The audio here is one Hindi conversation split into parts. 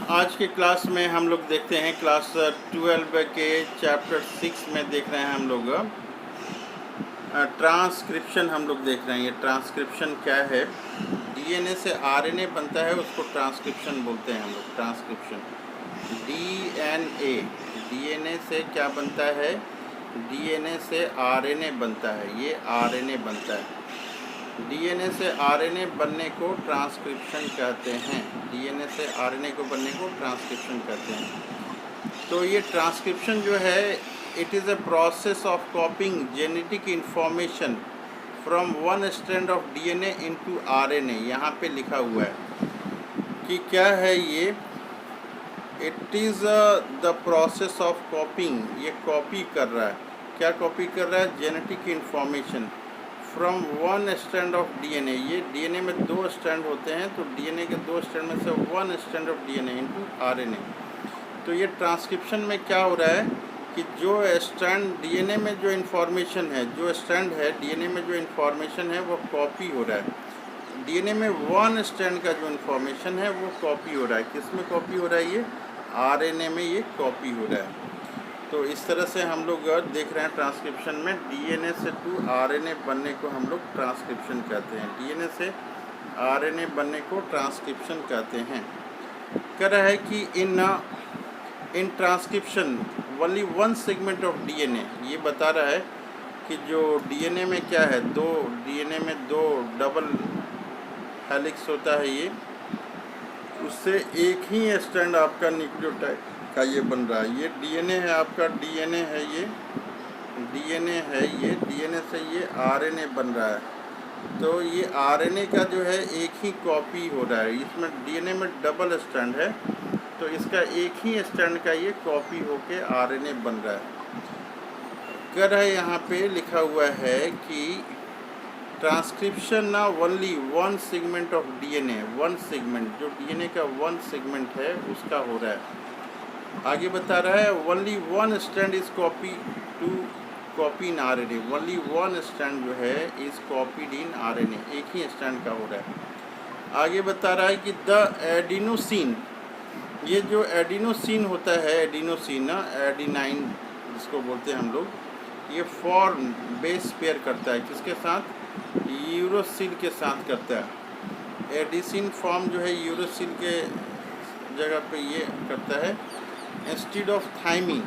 आज के क्लास में हम लोग देखते हैं क्लास 12 के चैप्टर 6 में देख रहे हैं हम लोग ट्रांसक्रिप्शन हम लोग देख रहे हैं। ये ट्रांसक्रिप्शन क्या है? डीएनए से आरएनए बनता है, उसको ट्रांसक्रिप्शन बोलते हैं हम लोग। ट्रांसक्रिप्शन डीएनए, डीएनए से क्या बनता है? डीएनए से आरएनए बनता है, ये आरएनए बनता है। डीएनए से आरएनए बनने को ट्रांसक्रिप्शन कहते हैं। डीएनए से आरएनए को बनने को ट्रांसक्रिप्शन कहते हैं। तो ये ट्रांसक्रिप्शन जो है, it is a process of कॉपिंग genetic information from one strand of DNA into RNA. यहाँ पे लिखा हुआ है कि क्या है ये? It is the process of कॉपिंग, ये कॉपी कर रहा है। क्या कॉपी कर रहा है? Genetic information from one strand of DNA. ये डीएनए में दो स्ट्रैंड होते हैं, तो डीएनए के दो स्ट्रैंड में से one strand of DNA into RNA. तो ये ट्रांसक्रिप्शन में क्या हो रहा है कि जो स्ट्रैंड डीएनए में जो इन्फॉर्मेशन है, जो स्ट्रैंड है डीएनए में जो इन्फॉर्मेशन है वो कॉपी हो रहा है। डीएनए में वन स्ट्रैंड का जो इन्फॉर्मेशन है वो कॉपी हो रहा है। किस में कॉपी हो रहा है? ये आरएनए में ये कॉपी हो रहा है। तो इस तरह से हम लोग देख रहे हैं ट्रांसक्रिप्शन में डीएनए से टू आरएनए बनने को हम लोग ट्रांसक्रिप्शन कहते हैं। डीएनए से आरएनए बनने को ट्रांसक्रिप्शन कहते हैं। कह रहा है कि in transcription only one segment of DNA, ये बता रहा है कि जो डीएनए में क्या है, डीएनए में दो डबल हेलिक्स होता है, ये उससे एक ही स्ट्रैंड आपका न्यूक्लियोटाइड का ये बन रहा है। ये डीएनए है आपका, डीएनए है ये, डीएनए है ये, डीएनए से ये आरएनए बन रहा है। तो ये आरएनए का जो है एक ही कॉपी हो रहा है। इसमें डीएनए में डबल स्ट्रैंड है, तो इसका एक ही स्ट्रैंड का ये कॉपी होके आरएनए बन रहा है। कह रहा है यहाँ पे लिखा हुआ है कि ट्रांसक्रिप्शन ना only one segment of DNA, one segment जो डीएनए का वन सेगमेंट है उसका हो रहा है। आगे बता रहा है only one strand is copy to copy in RNA. Only one strand जो है इज कॉपीड इन आरएनए, एक ही स्ट्रैंड का हो रहा है। आगे बता रहा है कि द एडिनोसिन, ये जो एडिनोसिन होता है, एडिनोसिन ना, एडिनाइन जिसको बोलते हैं हम लोग, ये फॉर्म बेस पेयर करता है किसके साथ? यूरोसिल के साथ करता है। एडिसिन फॉर्म जो है यूरोसिल के जगह पे ये करता है इंस्टीड ऑफ थाइमिन।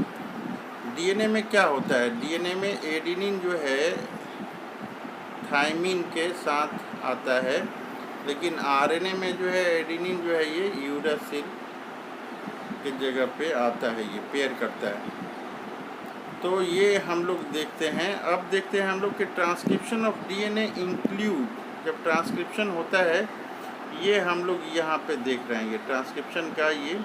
डीएनए में क्या होता है? डीएनए में एडिनिन जो है थाइमिन के साथ आता है, लेकिन आरएनए में जो है एडिनिन जो है ये यूरोसिल के जगह पे आता है, ये पेयर करता है। तो ये हम लोग देखते हैं। अब देखते हैं हम लोग कि ट्रांसक्रिप्शन ऑफ डीएनए इंक्लूड, जब ट्रांसक्रिप्शन होता है ये हम लोग यहाँ पे देख रहे हैं। ये ट्रांसक्रिप्शन का ये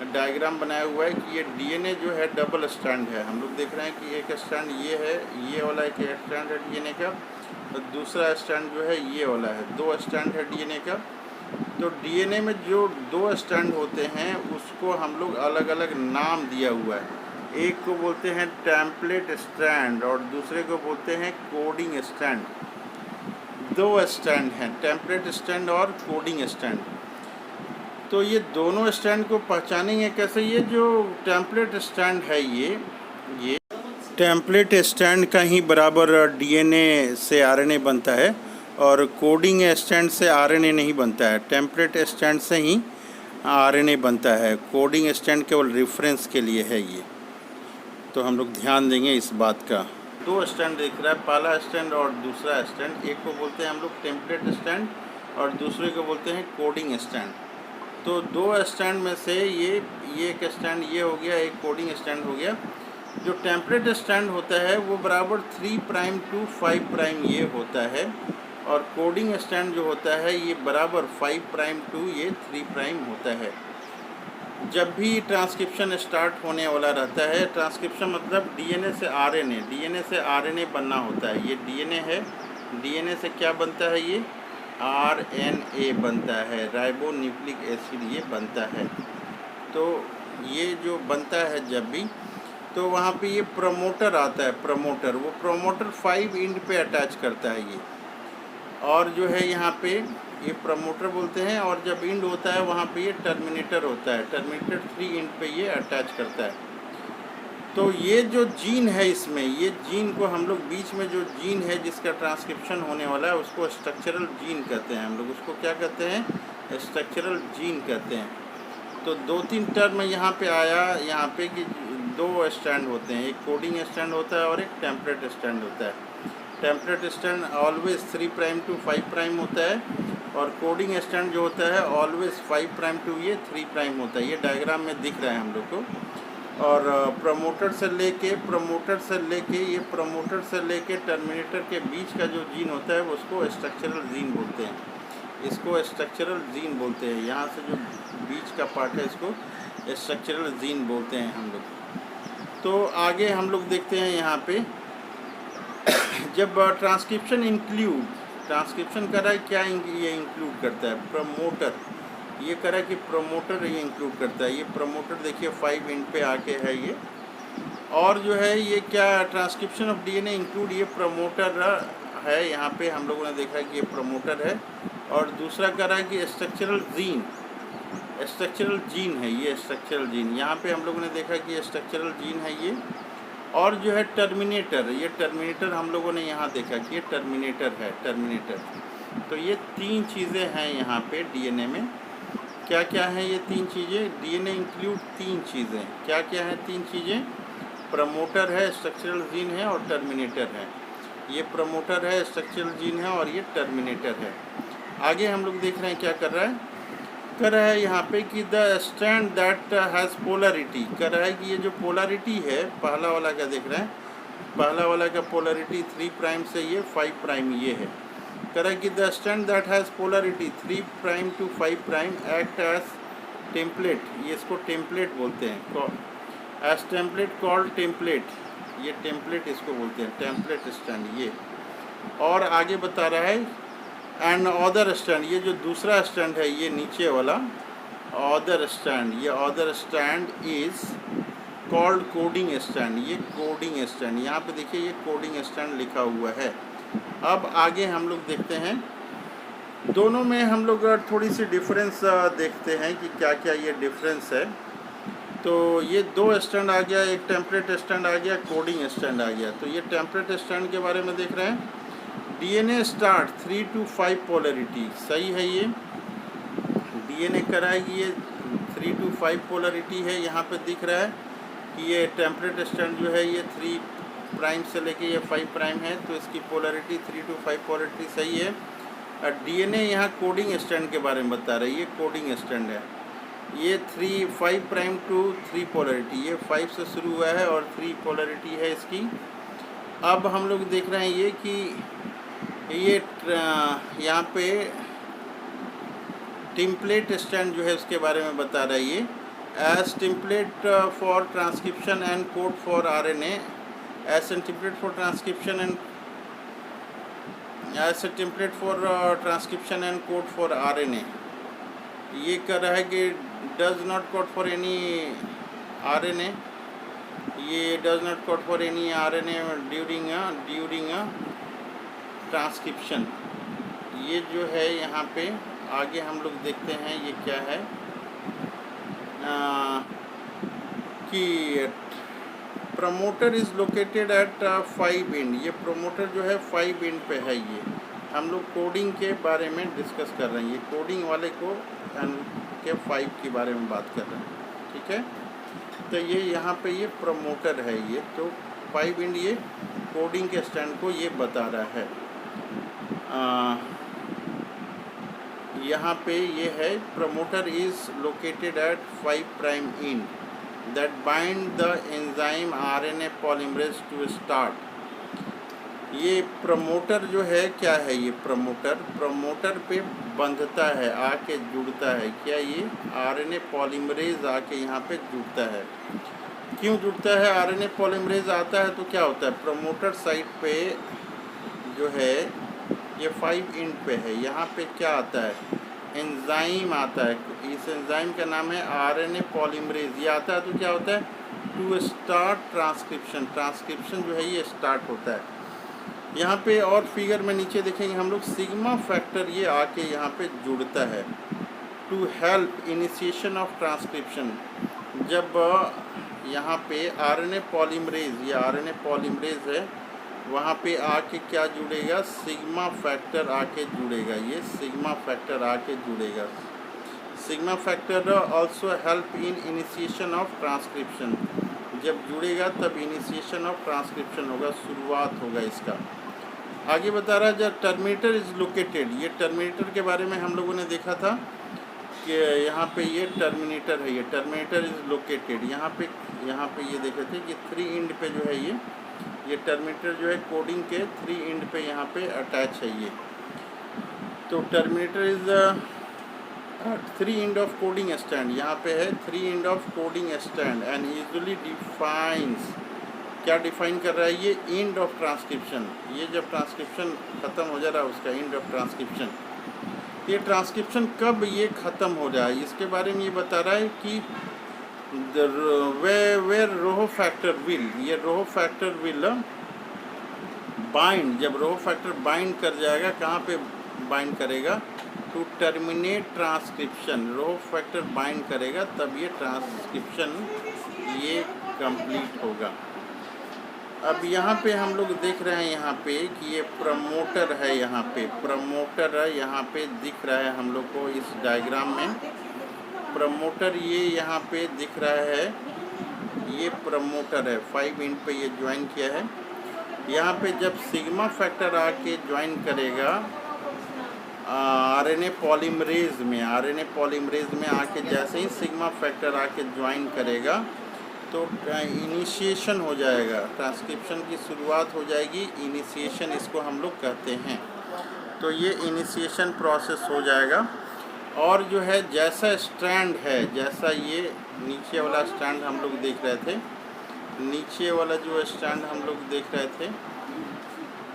डायग्राम बनाया हुआ है कि ये डीएनए जो है डबल स्ट्रैंड है। हम लोग देख रहे हैं कि एक स्ट्रैंड ये है, ये वाला एक स्ट्रैंड है डीएनए का, और दूसरा स्ट्रैंड जो है ये वाला है, दो स्ट्रैंड है डीएनए का। तो डीएनए में जो दो स्ट्रैंड होते हैं उसको हम लोग अलग अलग नाम दिया हुआ है। एक को बोलते हैं टेम्पलेट स्ट्रैंड और दूसरे को बोलते हैं कोडिंग स्ट्रैंड। दो स्ट्रैंड हैं, टेम्पलेट स्ट्रैंड और कोडिंग स्ट्रैंड। तो ये दोनों स्ट्रैंड को पहचानेंगे कैसे? ये जो टेम्पलेट स्ट्रैंड है ये टेम्पलेट स्ट्रैंड का ही बराबर डीएनए से आरएनए बनता है, और कोडिंग स्ट्रैंड से आरएनए नहीं बनता है। टेम्पलेट स्ट्रैंड से ही आरएनए बनता है। कोडिंग स्ट्रैंड केवल रेफरेंस के लिए है ये, तो हम लोग ध्यान देंगे इस बात का। दो स्ट्रैंड दिख रहा है, पहला स्ट्रैंड और दूसरा स्ट्रैंड। एक को बोलते हैं हम लोग टेम्पलेट स्ट्रैंड और दूसरे को बोलते हैं कोडिंग स्ट्रैंड। तो दो स्ट्रैंड में से ये एक स्ट्रैंड ये हो गया, एक कोडिंग स्ट्रैंड हो गया। जो टेम्पलेट स्ट्रैंड होता है वो बराबर 3 प्राइम टू 5 प्राइम ये होता है, और कोडिंग स्ट्रैंड जो होता है ये बराबर 5 प्राइम टू ये 3 प्राइम होता है। जब भी ट्रांसक्रिप्शन स्टार्ट होने वाला रहता है, ट्रांसक्रिप्शन मतलब डीएनए से आरएनए, डीएनए से आरएनए बनना होता है। ये डीएनए है, डीएनए से क्या बनता है? ये आरएनए बनता है, राइबो न्यूक्लिक एसिड ये बनता है। तो ये जो बनता है जब भी, तो वहाँ पे ये प्रमोटर आता है, प्रमोटर, वो प्रमोटर 5 एंड पे अटैच करता है ये, और जो है यहाँ पे ये प्रमोटर बोलते हैं, और जब इंड होता है वहाँ पे ये टर्मिनेटर होता है, टर्मिनेटर 3 इंड पे ये अटैच करता है। तो ये जो जीन है इसमें, ये जीन को हम लोग बीच में जो जीन है जिसका ट्रांसक्रिप्शन होने वाला है उसको स्ट्रक्चरल जीन कहते हैं। हम लोग उसको क्या कहते हैं? स्ट्रक्चरल जीन कहते हैं। तो 2-3 टर्म यहाँ पे आया, यहाँ पे कि 2 स्टैंड होते हैं, एक कोडिंग स्टैंड होता है और एक टेम्पलेट स्टैंड होता है। टेम्पलेट स्टैंड ऑलवेज 3' to 5' होता है, और कोडिंग स्टैंड जो होता है ऑलवेज 5' to ये 3' होता है। ये डायग्राम में दिख रहा है हम लोग को। और प्रमोटर से लेके ये प्रमोटर से लेके टर्मिनेटर के बीच का जो जीन होता है उसको स्ट्रक्चरल जीन बोलते हैं, इसको स्ट्रक्चरल जीन बोलते हैं। यहाँ से जो बीच का पार्ट है इसको स्ट्रक्चरल जीन बोलते हैं हम लोग। तो आगे हम लोग देखते हैं यहाँ पे जब ट्रांसक्रिप्शन कर रहा है, क्या ये इंक्लूड करता है? प्रमोटर, ये करा कि प्रमोटर ये इंक्लूड करता है। ये प्रमोटर देखिए 5 इंड पे आके है ये, और जो है ये क्या ट्रांसक्रिप्शन ऑफ डीएनए इंक्लूड, ये प्रमोटर है। यहाँ पे हम लोगों ने देखा कि ये प्रमोटर है। और दूसरा करा कि स्ट्रक्चरल जीन है, ये स्ट्रक्चरल जीन, यहाँ पे हम लोगों ने देखा कि ये स्ट्रक्चरल जीन है ये। और जो है टर्मिनेटर, ये टर्मिनेटर हम लोगों ने यहाँ देखा कि ये टर्मिनेटर है, टर्मिनेटर। तो ये 3 चीज़ें हैं यहाँ पे डीएनए में। क्या क्या है ये 3 चीज़ें? डीएनए इंक्लूड 3 चीज़ें। क्या क्या है 3 चीज़ें? प्रमोटर है, स्ट्रक्चरल जीन है और टर्मिनेटर है। ये प्रमोटर है, स्ट्रक्चरल जीन है और ये टर्मिनेटर है। आगे हम लोग देख रहे हैं क्या कर रहा है यहाँ पे कि the stand that has polarity, कर रहा है कि ये जो पोलरिटी है, पहला वाला का देख रहे हैं, पहला वाला का पोलरिटी 3' से ये 5' ये है। करें कि the stand that has polarity 3' to 5' act as template, ये इसको टेम्पलेट बोलते हैं, एज टेम्पलेट कॉल्ड टेम्पलेट, ये टेम्पलेट इसको बोलते हैं, टेम्पलेट स्टैंड ये। और आगे बता रहा है एंड अदर स्टैंड, ये जो दूसरा स्टैंड है ये नीचे वाला अदर स्टैंड, ये other stand is called coding stand, ये कोडिंग स्टैंड, यहाँ पे देखिए ये कोडिंग स्टैंड लिखा हुआ है। अब आगे हम लोग देखते हैं, दोनों में हम लोग थोड़ी सी डिफरेंस देखते हैं कि क्या क्या ये डिफरेंस है। तो ये 2 स्टैंड आ गया, एक टेम्पलेट स्टैंड आ गया, कोडिंग स्टैंड आ गया। तो ये टेम्पलेट स्टैंड के बारे में देख रहे हैं। डीएनए स्टार्ट 3 to 5 पोलरिटी, सही है ये। डीएनए कराएगी ये 3 to 5 पोलरिटी है, यहाँ पे दिख रहा है कि ये टेम्पलेट स्टैंड जो है ये 3' से लेके ये 5' है, तो इसकी पोलरिटी 3 to 5 पोलरिटी सही है। और डीएनए यहाँ कोडिंग स्टैंड के बारे में बता रहा है, ये कोडिंग स्टैंड है, ये 5' to 3 पोलरिटी, ये 5 से शुरू हुआ है और 3 पोलरिटी है इसकी। अब हम लोग देख रहे हैं ये कि ये यहाँ पे टेम्पलेट स्टैंड जो है उसके बारे में बता रहा है ये, as template for transcription and code for RNA, as a template for transcription and code for RNA. ये कर रहा है कि does not code for any RNA, ये does not code for any RNA during transcription. ये जो है यहाँ पे आगे हम लोग देखते हैं ये क्या है कि promoter is located at 5 end, ये प्रमोटर जो है 5 इंड पे है। ये हम लोग कोडिंग के बारे में डिस्कस कर रहे हैं, ये कोडिंग वाले को के 5 के बारे में बात कर रहे हैं, ठीक है। तो ये यहाँ पे ये प्रमोटर है ये, तो 5 इंड ये कोडिंग के स्टैंड को ये बता रहा है। यहाँ पे ये है promoter is located at 5' end that bind the enzyme RNA polymerase to start. ये प्रमोटर जो है क्या है, ये प्रमोटर पे बंधता है, आके जुड़ता है, क्या ये आरएनए पॉलीमरेज आके यहाँ पे जुड़ता है। क्यों जुड़ता है? आरएनए पॉलीमरेज आता है तो क्या होता है, प्रमोटर साइट पे जो है ये 5 इंड पे है, यहाँ पे क्या आता है, एंजाइम आता है, इस एंजाइम का नाम है आरएनए पॉलीमरेज। ये आता है तो क्या होता है, टू स्टार्ट ट्रांसक्रिप्शन, ट्रांसक्रिप्शन जो है ये स्टार्ट होता है। यहाँ पे और फिगर में नीचे देखेंगे हम लोग सिग्मा फैक्टर ये आके यहाँ पे जुड़ता है to help initiation of transcription. जब यहाँ पे आरएनए पॉलीमरेज, ये आरएनए पॉलीमरेज है, वहाँ पे आके क्या जुड़ेगा, सिग्मा फैक्टर आके जुड़ेगा, ये सिग्मा फैक्टर आके जुड़ेगा। Sigma factor also help in initiation of transcription. जब जुड़ेगा तब इनिशिएशन ऑफ ट्रांसक्रिप्शन होगा, शुरुआत होगा इसका। आगे बता रहा है जब टर्मिनेटर इज लोकेटेड, ये टर्मिनेटर के बारे में हम लोगों ने देखा था कि यहाँ पे ये टर्मिनेटर है, ये टर्मिनेटर इज लोकेटेड। यहाँ पे ये देखे थे कि 3 एंड पे जो है ये टर्मिनेटर जो है कोडिंग के 3 एंड पे यहाँ पे अटैच है ये। तो terminator is 3 end of coding stand, यहाँ पे है 3 end of coding stand and usually defines, क्या डिफाइन कर रहा है ये, एंड ऑफ ट्रांसक्रिप्शन। ये जब ट्रांसक्रिप्शन ख़त्म हो जा रहा है उसका एंड ऑफ ट्रांसक्रिप्शन। ये ट्रांसक्रिप्शन कब ये ख़त्म हो जाए इसके बारे में ये बता रहा है कि वेयर रोहो फैक्टर विल, ये रोहो फैक्टर विल बाइंड, जब रोहो फैक्टर बाइंड कर जाएगा, कहाँ पे बाइंड करेगा, to terminate transcription. Rho factor bind करेगा तब ये ट्रांसक्रिप्शन ये कंप्लीट होगा। अब यहाँ पे हम लोग देख रहे हैं यहाँ पे कि ये प्रमोटर है, यहाँ पे प्रमोटर है, यहाँ पे दिख रहा है हम लोग को इस डायग्राम में प्रमोटर ये यहाँ पे दिख रहा है, ये प्रमोटर है, 5 एंड पे ये ज्वाइन किया है। यहाँ पे जब सिग्मा फैक्टर आके ज्वाइन करेगा आरएनए पॉलीमरेज में, आरएनए पॉलीमरेज में आके जैसे ही सिग्मा फैक्टर आके ज्वाइन करेगा तो इनिशिएशन हो जाएगा, ट्रांसक्रिप्शन की शुरुआत हो जाएगी, इनिशिएशन इसको हम लोग कहते हैं। तो ये इनिशिएशन प्रोसेस हो जाएगा। और जो है जैसा स्ट्रैंड है, जैसा ये नीचे वाला स्ट्रैंड हम लोग देख रहे थे, नीचे वाला जो स्ट्रैंड हम लोग देख रहे थे,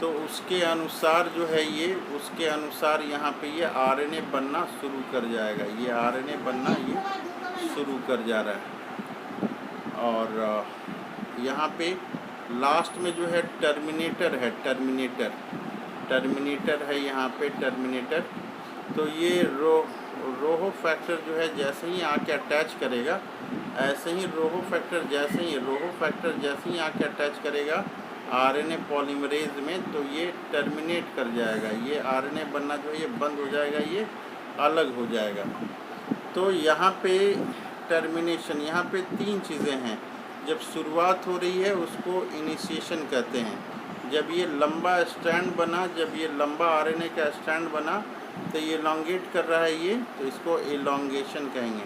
तो उसके अनुसार जो है ये, उसके अनुसार यहाँ पे ये आरएनए बनना शुरू कर जाएगा, ये आरएनए बनना ये शुरू कर जा रहा है। और यहाँ पे लास्ट में जो है टर्मिनेटर है, टर्मिनेटर है यहाँ पे टर्मिनेटर। तो ये रोहो फैक्टर जो है जैसे ही आके अटैच करेगा, ऐसे ही रोहो फैक्टर जैसे ही आके अटैच करेगा आरएनए पॉलीमरेज में, तो ये टर्मिनेट कर जाएगा, ये आरएनए बनना जो है ये बंद हो जाएगा, ये अलग हो जाएगा। तो यहाँ पे टर्मिनेशन, यहाँ पे 3 चीज़ें हैं। जब शुरुआत हो रही है उसको इनिशिएशन कहते हैं। जब ये लंबा स्ट्रैंड बना, जब ये लंबा आरएनए का स्ट्रैंड बना तो ये एलोंगेट कर रहा है ये, तो इसको एलोंगेशन कहेंगे।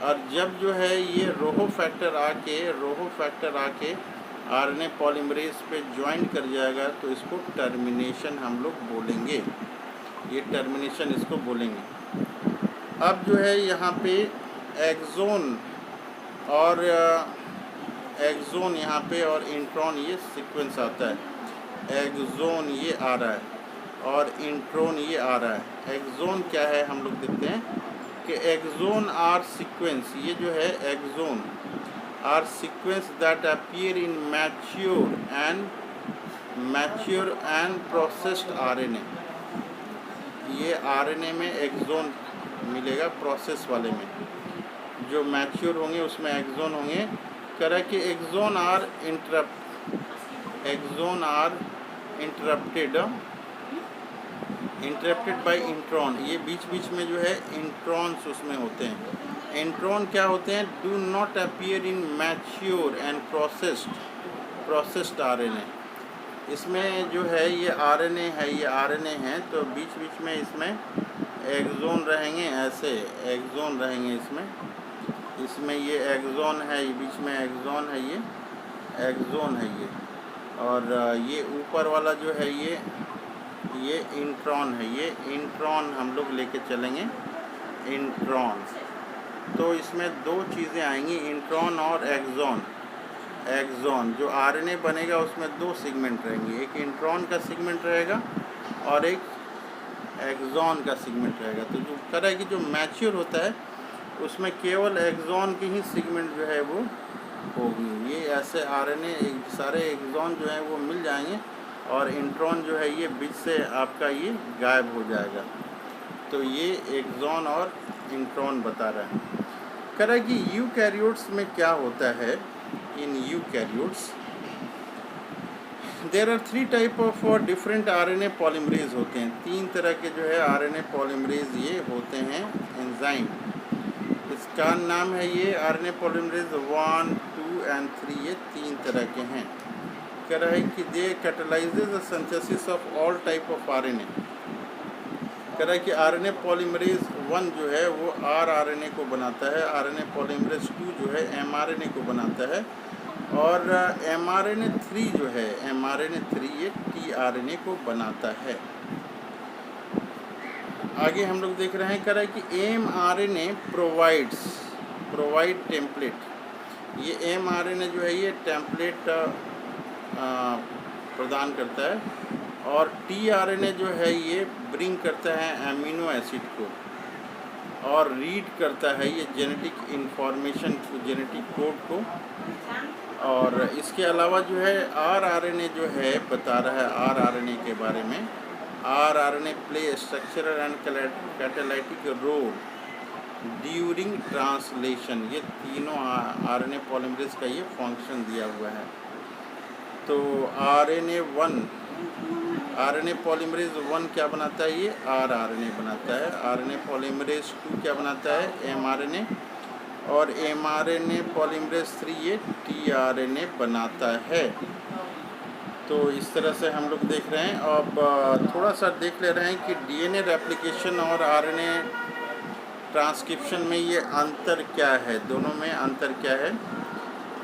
और जब जो है ये रोहो फैक्टर आके आरएनए पॉलीमरेज पे ज्वाइन कर जाएगा तो इसको टर्मिनेशन हम लोग बोलेंगे, ये टर्मिनेशन इसको बोलेंगे। अब जो है यहाँ पे एक्सोन और एक्सोन यहाँ पे और इंट्रॉन ये सीक्वेंस आता है। एक्सोन ये आ रहा है और इंट्रॉन ये आ रहा है। एक्सोन क्या है हम लोग देखते हैं कि एक्सोन आर सीक्वेंस, ये जो है exon are sequence that appear in mature and processed RNA. ये आरएनए में एक्सोन मिलेगा, प्रोसेस वाले में जो मैच्योर होंगे उसमें एक्सोन होंगे। कह कि exon are interrupted by intron. ये बीच बीच में जो है इंट्रॉन्स उसमें होते हैं। इंट्रॉन क्या होते हैं, do not appear in mature and processed RNA. इसमें जो है ये आरएनए है, तो बीच बीच में इसमें एक्सोन रहेंगे, ऐसे एक्सोन रहेंगे इसमें ये एक्सोन है, ये बीच में एक्सोन है, ये एक्सोन है ये। और ये ऊपर वाला जो है ये इंट्रॉन है, ये इंट्रॉन हम लोग लेके चलेंगे, इंट्रॉन। तो इसमें 2 चीज़ें आएंगी, इंट्रॉन और एक्सोन। जो आरएनए बनेगा उसमें 2 सेगमेंट रहेंगे, एक इंट्रॉन का सेगमेंट रहेगा और एक एक्सोन का सेगमेंट रहेगा। तो जो कह रहा है कि जो मैच्योर होता है उसमें केवल एक्सोन की ही सेगमेंट जो है वो होगी। ये ऐसे आरएनए सारे एक्सोन जो हैं वो मिल जाएंगे और इंट्रॉन जो है ये बीच से आपका ये गायब हो जाएगा। तो ये एक्सॉन और इंट्रॉन बता रहा है। कह रहा है कि यूकैरियोट्स में क्या होता है। In eukaryotes there are 3 type of different RNA polymerase होते हैं। 3 तरह के जो है आरएनए पॉलीमरेज ये होते हैं एंजाइम। इसका नाम है ये आरएनए पॉलीमरेज 1, 2 एंड 3, ये 3 तरह के हैं। कह रहा है कि they catalyses the synthesis of all type of RNA. कह रहा है कि आरएनए पॉलीमरेज 1 जो है वो आरआरएनए को बनाता है, आरएनए पॉलीमरेज 2 जो है एमआरएनए को बनाता है, और एमआरएनए 3 जो है एमआरएनए 3 ये टीआरएनए को बनाता है। आगे हम लोग देख रहे हैं। कह रहा है कि एमआरएनए प्रोवाइड टेम्पलेट। ये एमआरएनए जो है ये टेम्पलेट प्रदान करता है, और टीआरएनए जो है ये ब्रिंग करता है अमीनो एसिड को, और रीड करता है ये जेनेटिक इंफॉर्मेशन को, जेनेटिक कोड को। और इसके अलावा जो है आरआरएनए जो है बता रहा है आरआरएनए के बारे में। RRNA play structural and catalytic role during translation. ये तीनों आरएनए पॉलीमरेज का ये फंक्शन दिया हुआ है। तो आरएनए पॉलीमरेज 1 क्या बनाता है, ये आरआरएनए बनाता है। आरएनए पॉलीमरेज 2 क्या बनाता है, एमआरएनए, और एमआरएनए पॉलीमरेज 3 ये टीआरएनए बनाता है। तो इस तरह से हम लोग देख रहे हैं। अब थोड़ा सा देख ले रहे हैं कि डीएनए रेप्लिकेशन और आरएनए ट्रांसक्रिप्शन में ये अंतर क्या है, दोनों में अंतर क्या है।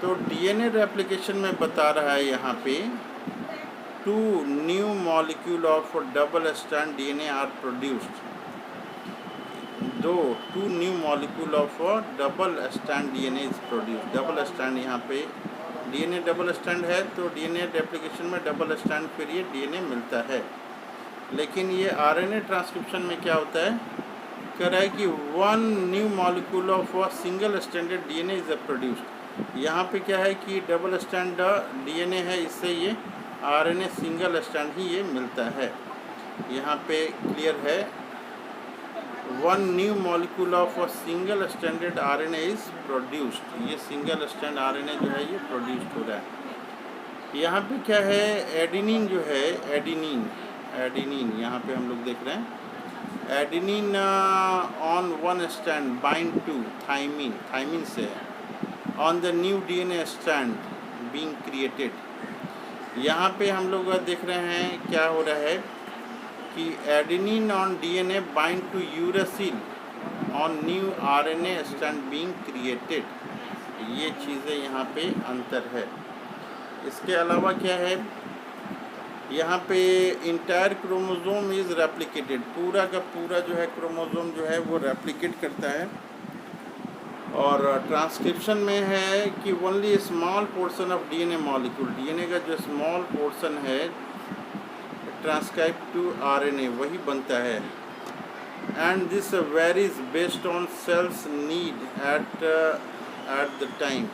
तो डीएनए रेप्लिकेशन में बता रहा है यहाँ पे 2 new molecule of double strand DNA are produced. 2 new molecule of double strand DNA is produced. Double strand यहाँ पे डीएनए डबल स्ट्रैंड है, तो डीएनए रेप्लिकेशन में डबल स्ट्रैंड फिर ये डीएनए मिलता है। लेकिन ये आरएनए ट्रांसक्रिप्शन में क्या होता है, कह रहा है कि 1 new molecule of single stranded DNA is produced. यहाँ पे क्या है कि डबल स्ट्रैंड डीएनए है, इससे ये आरएनए सिंगल स्ट्रैंड ही ये मिलता है। यहाँ पे क्लियर है 1 new molecule of single stranded RNA is produced. ये सिंगल स्ट्रैंड आरएनए जो है ये प्रोड्यूस्ड हो रहा है। यहाँ पे क्या है, एडेनिन जो है एडेनिन यहाँ पे हम लोग देख रहे हैं। Adenine on 1 strand bind to thymine से on the new DNA strand being created. यहाँ पे हम लोग देख रहे हैं क्या हो रहा है कि adenine on DNA bind to uracil on new RNA strand being created. ये चीज़ें यहाँ पे अंतर है। इसके अलावा क्या है, यहाँ पे इंटायर क्रोमोसोम इज़ रेप्लिकेटेड। पूरा का पूरा जो है क्रोमोसोम जो है वो रेप्लिकेट करता है। और ट्रांसक्रिप्शन में है कि only small portion of DNA molecule, DNA का जो स्मॉल पोर्शन है ट्रांसक्राइब टू आरएनए वही बनता है। And this varies based on cells need at the time.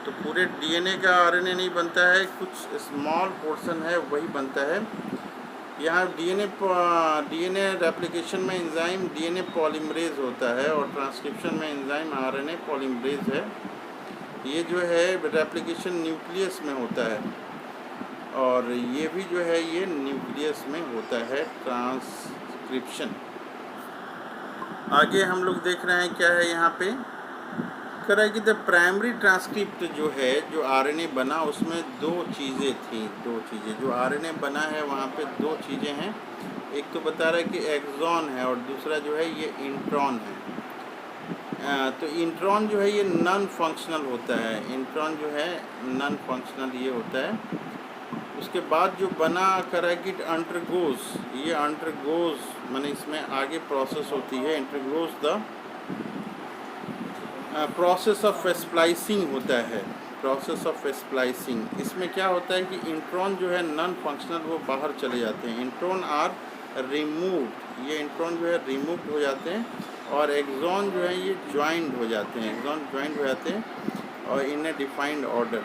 तो पूरे डीएनए का आरएनए नहीं बनता है, कुछ स्मॉल पोर्शन है वही बनता है। यहाँ डीएनए रेप्लिकेशन में एंजाइम डीएनए पॉलीमरेज होता है, और ट्रांसक्रिप्शन में एंजाइम आरएनए पॉलीमरेज है। ये जो है रेप्लिकेशन न्यूक्लियस में होता है, और ये भी जो है ये न्यूक्लियस में होता है ट्रांसक्रिप्शन। आगे हम लोग देख रहे हैं क्या है यहाँ पे, कह रहा है कि द प्राइमरी ट्रांसक्रिप्ट जो है जो आरएनए बना उसमें 2 चीज़ें थी। 2 चीज़ें जो आरएनए बना है वहाँ पे 2 चीज़ें हैं। एक तो बता रहा है कि एक्सॉन है, और दूसरा जो है ये इंट्रॉन है। तो इंट्रॉन जो है ये नॉन फंक्शनल होता है। इंट्रॉन जो है नॉन फंक्शनल ये होता है। उसके बाद जो बना कर है कि अंडरगोज माने इसमें आगे प्रोसेस होती है, undergoes the process of splicing होता है। प्रोसेस ऑफ स्प्लाइसिंग इसमें क्या होता है कि इंट्रॉन जो है नॉन फंक्शनल वो बाहर चले जाते हैं। इंट्रॉन आर रिमूव्ड, ये इंट्रॉन जो है रिमूव्ड हो जाते हैं, और एक्सॉन जो है ये ज्वाइंट हो जाते हैं। एक्सॉन ज्वाइंट हो जाते हैं और इन ए डिफाइंड ऑर्डर।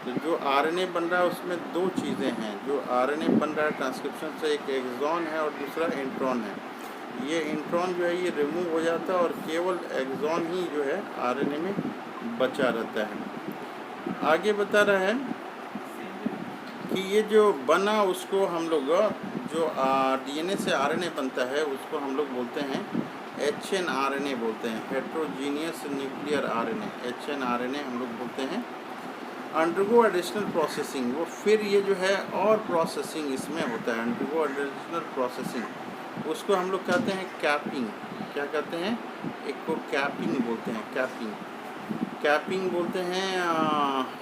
तो जो आरएनए बन रहा है उसमें दो चीज़ें हैं। जो आरएनए बन रहा है ट्रांसक्रिप्शन से, एक एक्सॉन है और दूसरा इंट्रॉन है। ये इंट्रॉन जो है ये रिमूव हो जाता है और केवल एक्सॉन ही जो है आरएनए में बचा रहता है। आगे बता रहा है कि ये जो बना उसको हम लोग जो डीएनए से आरएनए बनता है उसको हम लोग बोलते हैं एचएनआरएनए बोलते हैं, हेट्रोजीनियस न्यूक्लियर आरएनए, एचएनआरएनए हम लोग बोलते हैं। अंडरगो एडिशनल प्रोसेसिंग, वो फिर ये जो है और प्रोसेसिंग इसमें होता है, अंडरगो एडिशनल प्रोसेसिंग, उसको हम लोग कहते हैं कैपिंग। क्या कहते हैं? एक को कैपिंग बोलते हैं, कैपिंग बोलते हैं।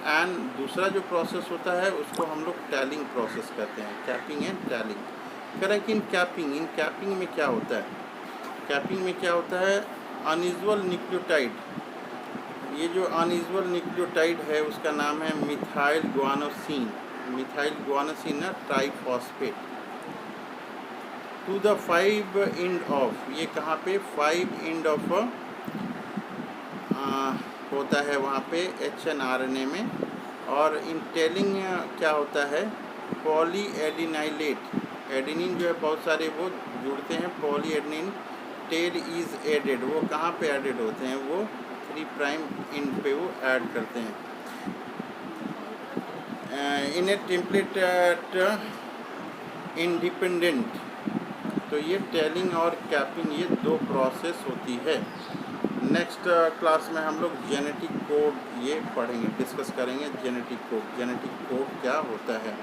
एंड दूसरा जो प्रोसेस होता है उसको हम लोग टैलिंग प्रोसेस कहते हैं, capping and टैलिंग। Correct. In capping में क्या होता है? कैपिंग में क्या होता है? अनयूजुअल न्यूक्लियोटाइड, ये जो अनयूजुअल न्यूक्लियोटाइड है उसका नाम है methyl guanosine, triphosphate to the 5 end of, ये कहाँ पे 5 एंड ऑफ होता है वहाँ पे एचएनआरएनए में। और इन टेलिंग क्या होता है? पॉली एडिनाइलेट, एडेनिन जो है बहुत सारे वो जुड़ते हैं, poly adenine tail is added, वो कहाँ पे एडेड होते हैं? वो 3 प्राइम एंड पे वो ऐड करते हैं। इन ए टेम्पलेट इंडिपेंडेंट, तो ये टेलिंग और कैपिंग ये दो प्रोसेस होती है। नेक्स्ट क्लास में हम लोग जेनेटिक कोड ये पढ़ेंगे, डिस्कस करेंगे जेनेटिक कोड क्या होता है।